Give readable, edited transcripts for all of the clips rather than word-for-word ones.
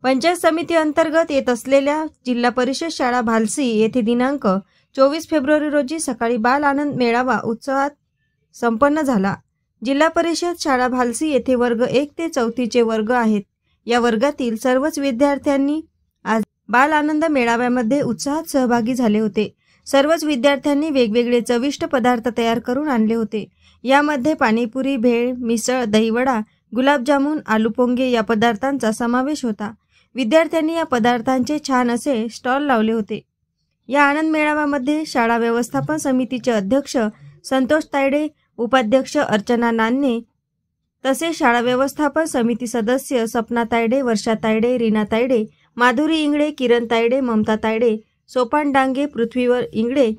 पंचायत समिती अंतर्गत येत असलेल्या जिल्हा परिषद शाळा भालसी येथे दिनांक 24 फेब्रुवारी रोजी सकाळी बाल आनंद मेळावा उत्साहात संपन्न झाला। जिल्हा परिषद शाळा भालसी येथे वर्ग 1 ते 4चे वर्ग आहेत। या वर्गातील सर्वच विद्यार्थ्यांनी आज बाल आनंद मेळाव्यामध्ये उत्साहात सहभागी झाले होते। सर्वच विद्यार्थ्यांनी वेगवेगळे चविष्ट पदार्थ तयार करून आणले होते। यामध्ये पाणीपुरी, भेळ, मिसळ, दहीवडा, गुलाबजामुन, आलू पोंगे या पदार्थांचा समावेश होता। विद्यार्थ्यांनी या पदार्थांचे छान असे स्टॉल लावले होते। या आनंद मेळाव्यामध्ये शाळा व्यवस्थापन समितीचे अध्यक्ष संतोष तायडे, उपाध्यक्ष अर्चना नान्ने तसेच शाळा व्यवस्थापन समिती सदस्य सपना तायडे, वर्षा तायडे, रीना तायडे, माधुरी इंगळे, किरण तायडे, ममता तायडे, सोपान डांगे, पृथ्वीवर इंगळे,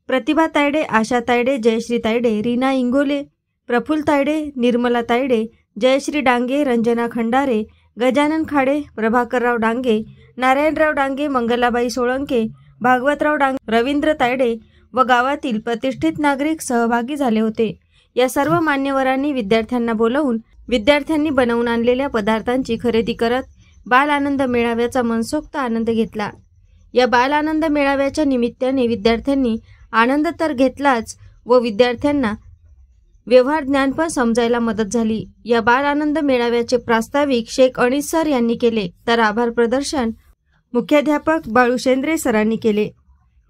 प्रतिभा तायडे, आशा तायडे, जयश्री तायडे, रीना इंगोले, प्रफुल्ल तायडे, निर्मला तायडे, जयश्री डांगे, रंजना खंडारे, गजानन खाडे, प्रभाकरराव डांगे, नारायणराव डांगे, मंगलाबाई सोळंके, भागवतराव डांगे, रवींद्र तायडे व गावातील प्रतिष्ठित नागरिक सहभागी झाले होते। या सर्व मान्यवरांनी विद्यार्थ्यांना बोलावून विद्यार्थ्यांनी बनवून आणलेल्या पदार्थांची खरेदी करत बाल आनंद मेळाव्याचा मनसोक्त आनंद घेतला। या बाल आनंद मेळाव्याच्या निमित्ताने विद्यार्थ्यांनी आनंद तर घेतलाच व विद्यार्थ्यांना व्यवहार ज्ञान पण समजायला मदत झाली। या बाल आनंद मेळाव्याचे प्रास्ताविक शेख अनिस सर यांनी केले तर आभार प्रदर्शन मुख्याध्यापक बाळू शेंद्रे सरांनी केले।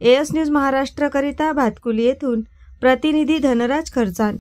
एएस न्यूज महाराष्ट्र करिता भातकुली येथून प्रतिनिधी धनराज खर्चान।